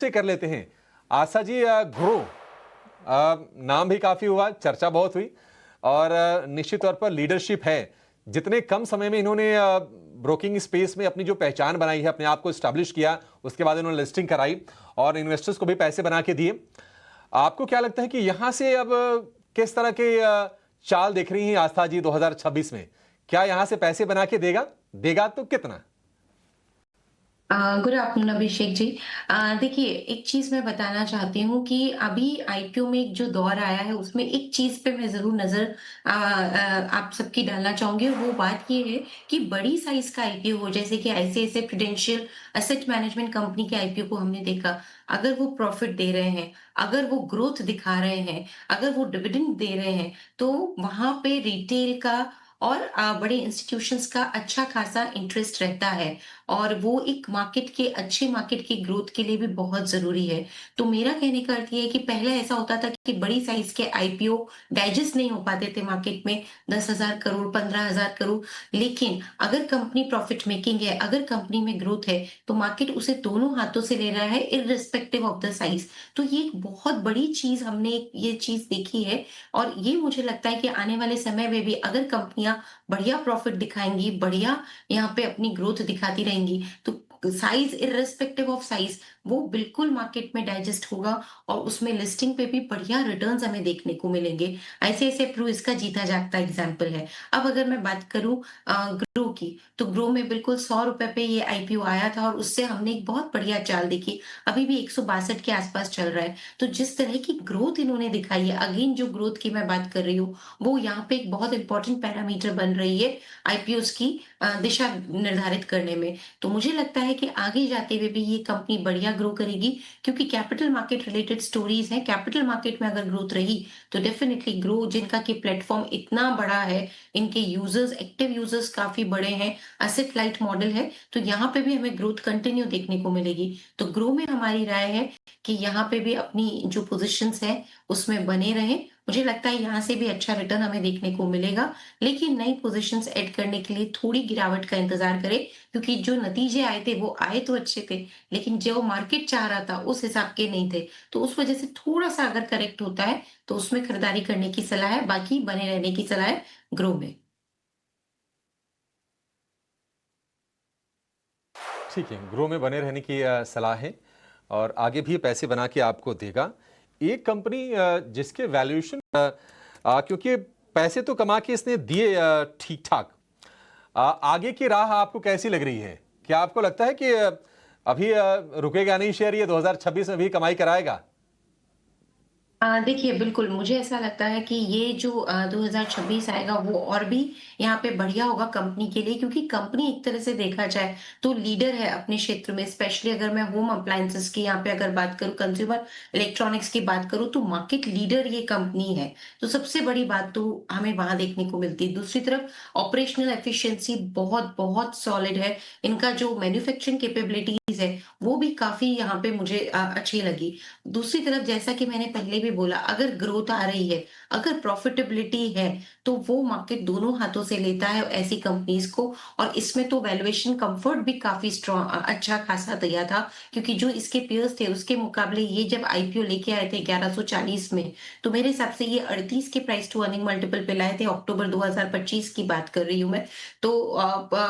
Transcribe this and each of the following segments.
से कर लेते हैं। आशा जी, ग्रो नाम भी काफी हुआ, चर्चा बहुत हुई और निश्चित तौर पर लीडरशिप है। जितने कम समय में इन्होंने ब्रोकिंग स्पेस में अपनी जो पहचान बनाई है, अपने आप को स्टैब्लिश किया, उसके बाद इन्होंने लिस्टिंग कराई और इन्वेस्टर्स को भी पैसे बना के दिए। आपको क्या लगता है कि यहां से अब किस तरह के चाल देख रही हैं आस्था जी 2026 में? क्या यहां से पैसे बना के देगा? देगा तो कितना? Good afternoon Abhishek ji. देखिए, एक चीज़ मैं बताना चाहती हूँ कि अभी आईपीओ में एक जो दौर आया है उसमें एक चीज़ पे मैं ज़रूर नज़र आप सबकी डालना चाहूँगी, और वो बात ये है कि बड़ी साइज़ का आईपीओ हो, जैसे कि ICICI prudential asset management company के आईपीओ को हमने देखा। अगर वो प्रॉफ़िट दे रहे हैं, अगर वो ग्रोथ दिखा रहे हैं, अगर वो डिविडेंड दे रहे हैं, तो वहाँ पे रिटेल का और बड़े इंस्टीट्यूशंस का अच्छा खासा इंटरेस्ट रहता है। और वो एक अच्छे मार्केट की ग्रोथ के लिए भी बहुत ज़रूरी है। तो मेरा कहने का अर्थ ये है कि पहले ऐसा होता था कि बड़ी साइज़ के आईपीओ डाइजेस्ट नहीं हो पाते थे मार्केट में, 10,000 करोड़, 15,000 करोड़। लेकिन अगर कंपनी प्रॉफिट मेकिंग है, अगर कंपनी में ग्रोथ है, तो मार्केट उसे दोनों हाथों से ले रहा है इर्रिस्पेक्टिव ऑफ द साइज़। तो ये एक बहुत बड़ी चीज़, हमने ये चीज़ देखी है, और ये मुझे लगता है कि आने वाले समय में भी अगर कंपनियाँ बढ़िया प्रॉफिट दिखाएँगी, बढ़िया यहाँ पे अपनी ग्रोथ दिखाती रहेंगी, तो साइज इर्रेस्पेक्टिव ऑफ साइज वो बिल्कुल मार्केट में डाइजेस्ट होगा, और उसमें लिस्टिंग पे भी बढ़िया रिटर्न्स हमें देखने को मिलेंगे। ऐसे-ऐसे प्रू इसका जीता जागता एग्जांपल है। अब अगर मैं बात करूँ ग्रो की, तो ग्रो में बिल्कुल ₹100 पे ये आईपीओ आया था और उससे हमने एक बहुत बढ़िया चाल देखी। अभी भी 162 के आसपास चल रहा है। तो जिस तरह की ग्रोथ इन्होंने दिखाई है, अगेन जो ग्रोथ की मैं बात कर रही हूँ, वो यहाँ पे एक बहुत इंपॉर्टेंट पैरामीटर बन रही है आईपीओज़ की दिशा निर्धारित करने में। तो मुझे लगता है कि आगे जाते हुए भी ये कंपनी बढ़िया ग्रो करेगी, क्योंकि कैपिटल मार्केट रिलेटेड स्टोरीज़ हैं। कैपिटल मार्केट में अगर ग्रोथ रही, तो डेफिनिटली ग्रो, जिनका कि प्लेटफ़ॉर्म इतना बड़ा है, इनके यूज़र्स, एक्टिव यूज़र्स काफ़ी बड़े हैं, एसेट लाइट मॉडल है, तो यहाँ पे भी हमें ग्रोथ कंटिन्यू देखने को मिलेगी। तो ग्रो में हमारी राय है कि यहाँ पे भी अपनी जो पोज़ीशंस हैं, उसमें बने रहें। मुझे लगता है यहाँ से भी अच्छा रिटर्न हमें देखने को मिलेगा। लेकिन नई पोज़ीशंस ऐड करने के लिए थोड़ी गिरावट का इंतज़ार करें, क्योंकि जो नतीजे आए थे वो आए तो अच्छे थे, लेकिन जो मार्केट चाह रहा था उस हिसाब के नहीं थे। तो उस वज़ह से थोड़ा-सा अगर करेक्ट होता है, तो उसमें खरीदारी करने की सलाह है, बाकी बने रहने की सलाह है ग्रो में। ठीक है, ग्रो में बने रहने की सलाह है और आगे भी पैसे बना के आपको देगा। एक कंपनी जिसके वैल्यूएशन क्योंकि पैसे तो कमा के इसने दिए ठीक-ठाक। आगे की राह आपको कैसी लग रही है? क्या आपको लगता है कि अभी रुकेगा नहीं शेयर, ये 2026 में भी कमाई कराएगा? देखिए, बिल्कुल, मुझे ऐसा लगता है कि ये जो 2026 आएगा वो और भी यहाँ पे बढ़िया होगा कंपनी के लिए, क्योंकि कंपनी एक तरह से देखा जाए तो लीडर है अपने क्षेत्र में। स्पेशली अगर मैं होम अप्लायंसेस की यहाँ पे अगर बात करूँ, कंज्यूमर इलेक्ट्रॉनिक्स की बात करूँ, तो मार्केट लीडर ये कंपनी है। तो सबसे बड़ी बात तो हमें वहाँ देखने को मिलती है। दूसरी तरफ ऑपरेशनल एफिशिएंसी बहुत सॉलिड है। इनका जो मैन्युफैक्चरिंग कैपेबिलिटीज़ है, वो भी काफ़ी यहाँ पे मुझे अच्छी लगी। दूसरी तरफ जैसा कि मैंने पहले भी बोला, अगर ग्रोथ आ रही है, अगर प्रॉफिटेबिलिटी है, तो वो मार्केट दोनों हाथों से लेता है ऐसी कंपनीज़ को, और इसमें तो वैल्यूएशन कम्फर्ट भी काफ़ी अच्छा खासा दिया था, क्योंकि जो इसके पीयर्स थे उसके मुकाबले ये जब आईपीओ लेके आए थे 1140 में, तो मेरे हिसाब से ये 38 के प्राइस टू अर्निंग मल्टीपल पे लाए थे। अक्टूबर 2025 की बात कर रही हूँ मैं। तो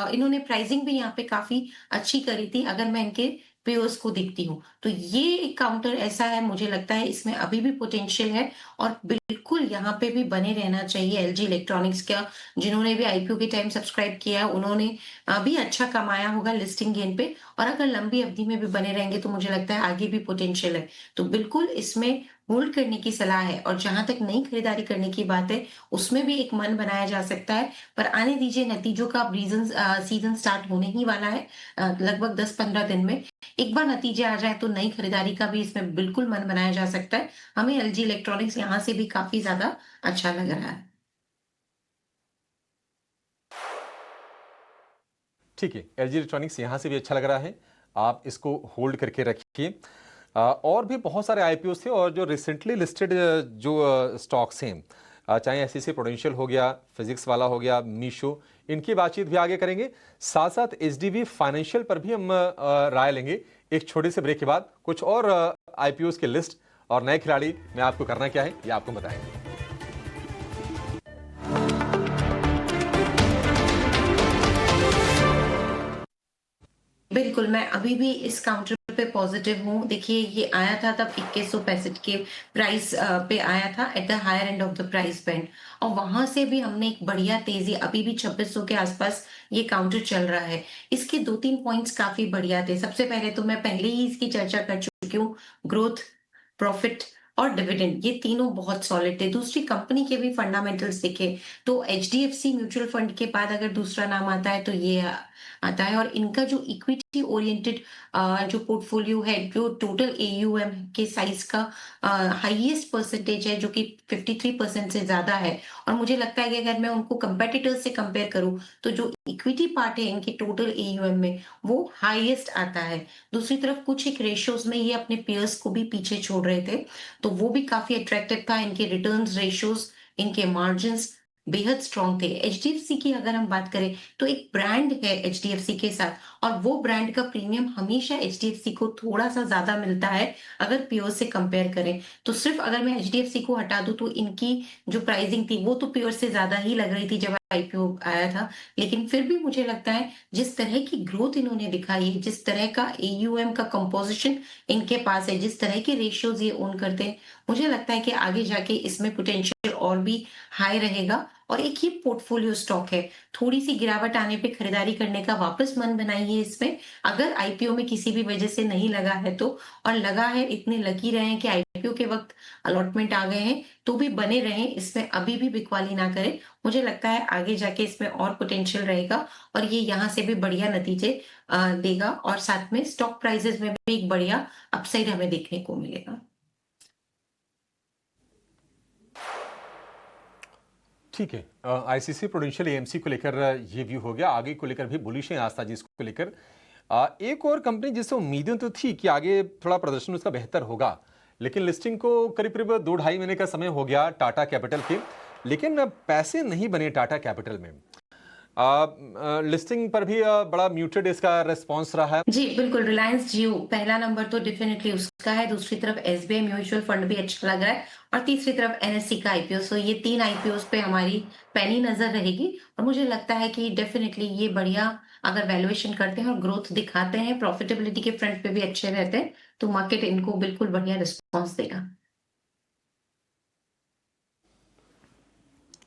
इन्होंने प्राइसिंग भी यहाँ पे काफ़ी अच्छी करी थी, अगर मैं इनके पीयर्स को देखती हूँ। तो ये एक काउंटर ऐसा है, मुझे लगता है इसमें अभी भी पोटेंशियल है, और बिल्कुल यहाँ पे भी बने रहना चाहिए एलजी इलेक्ट्रॉनिक्स का। जिन्होंने भी आईपीओ के टाइम सब्सक्राइब किया है, उन्होंने भी अच्छा कमाया होगा लिस्टिंग गेन पे, और अगर लंबी अवधि में भी बने रहेंगे तो मुझे लगता है आगे भी पोटेंशियल है। तो बिल्कुल इसमें होल्ड करने की सलाह है, और जहाँ तक नई खरीदारी करने की बात है, उसमें भी एक मन बनाया जा सकता है। पर आने दीजिए नतीजों का, अब सीज़न स्टार्ट होने ही वाला है लगभग 10-15 दिन में। एक बार नतीजे आ जाएँ तो नई खरीदारी का भी इसमें बिल्कुल मन बनाया जा सकता है। हमें एलजी इलेक्ट्रॉनिक्स यहाँ से भी काफ़ी ज़्यादा अच्छा लग रहा है। ठीक है, एलजी इलेक्ट्रॉनिक्स यहाँ से भी अच्छा लग रहा है। आप इसको होल्ड करके रखिए। और भी बहुत सारे आईपीओस थे और जो रिसेंटली लिस्टेड जो स्टॉक्स हैं, चाहे एसईसी प्रूडेंशियल हो गया, फिजिक्स वाला हो गया, मीशो, इनकी बातचीत भी आगे करेंगे। साथ साथ एचडीबी फाइनेंशियल पर भी हम राय लेंगे। एक छोटे से ब्रेक के बाद कुछ और आईपीओ की लिस्ट और नए खिलाड़ी में आपको करना क्या है, ये आपको बताएंगे। बिल्कुल, मैं अभी भी इस काउंटर पे पॉज़िटिव हूँ। देखिए, ये आया था तब 2165 के प्राइस पे आया था at the higher end of the price band, और वहाँ से भी हमने एक बढ़िया तेज़ी, अभी भी 2600 के आसपास ये काउंटर चल रहा है। इसके 2-3 पॉइंट्स काफ़ी बढ़िया थे। सबसे पहले तो मैं पहले ही इसकी चर्चा कर चुकी हूँ, ग्रोथ, प्रॉफिट और डिविडेंड, ये तीनों बहुत सॉलिड थे। दूसरी, कंपनी के भी फंडामेंटल्स देखे तो एचडीएफसी म्यूचुअल फंड के बाद अगर दूसरा नाम आता है तो ये आता है, और इनका जो इक्विटी ओरिएंटेड जो पोर्टफोलियो है, जो टोटल एयूएम के साइज का हाईएस्ट परसेंटेज है, जो कि 53% से ज्यादा है। और मुझे लगता है कि अगर मैं उनको कंपेटिटर्स से कंपेयर करूं तो जो इक्विटी पार्ट है इनके टोटल एयूएम में, वो हाईएस्ट आता है। दूसरी तरफ कुछ एक रेशियोज में ये अपने पेयर्स को भी पीछे छोड़ रहे थे, तो वो भी काफी अट्रैक्टिव था। इनके रिटर्न्स रेशियोज, इनके मार्जिन्स बेहद स्ट्रॉन्ग थे। एचडीएफसी की अगर हम बात करें तो एक ब्रांड है एचडीएफसी के साथ, और वो ब्रांड का प्रीमियम हमेशा एचडीएफसी को थोड़ा सा ज्यादा मिलता है अगर प्योर से कंपेयर करें। तो सिर्फ अगर मैं एचडीएफसी को हटा दूं तो इनकी जो प्राइसिंग थी वो तो प्योर से ज्यादा ही लग रही थी जब आईपीओ आया था। लेकिन फिर भी मुझे लगता है जिस तरह की ग्रोथ इन्होंने दिखाई है, जिस तरह का एयूएम का कंपोजिशन इनके पास है, जिस तरह के रेशियोज ये ओन करते हैं, मुझे लगता है कि आगे जाके इसमें पोटेंशियल और भी हाई रहेगा। और एक ये पोर्टफोलियो स्टॉक है, थोड़ी सी गिरावट आने पे खरीदारी करने का वापस मन बनाइए इसमें, अगर आईपीओ में किसी भी वजह से नहीं लगा है तो। और लगा है, इतने लकी रहे हैं कि आईपीओ के वक्त अलॉटमेंट आ गए हैं, तो भी बने रहें इसमें, अभी भी बिकवाली ना करें। मुझे लगता है आगे जाके इसमें और पोटेंशियल रहेगा, और ये यहाँ से भी बढ़िया नतीजे देगा, और साथ में स्टॉक प्राइसेस में भी एक बढ़िया अपसाइड हमें देखने को मिलेगा। ठीक है, आईसीसी प्रूडेंशियल एएमसी को लेकर ये व्यू हो गया। आगे को लेकर भी बुलिश है आस्था जी इसको लेकर। एक और कंपनी जिससे उम्मीदें तो थी कि आगे थोड़ा प्रदर्शन उसका बेहतर होगा, लेकिन लिस्टिंग को करीब करीब 2-2.5 महीने का समय हो गया टाटा कैपिटल के, लेकिन पैसे नहीं बने टाटा कैपिटल में। लिस्टिंग पर भी बड़ा म्यूटेड इसका रिस्पॉन्स रहा है। जी, बिल्कुल, रिलायंस जियो पहला नंबर तो डेफ़िनेटली उसका है, दूसरी तरफ एसबीआई म्यूचुअल फंड भी अच्छा लग रहा है, और तीसरी तरफ एनएससी का आईपीओ। सो ये 3 आईपीओस पे हमारी पैनी नज़र रहेगी, और मुझे लगता है कि डेफ़िनेटली ये बढ़िया अगर वैल्यूएशन करते हैं और ग्रोथ दिखाते हैं, प्रॉफिटेबिलिटी के फ्रंट पे भी अच्छे रहते हैं, तो मार्केट इनको बिल्कुल बढ़िया रिस्पॉन्स देगा।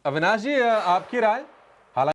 अविनाश जी, आपकी राय? हालांकि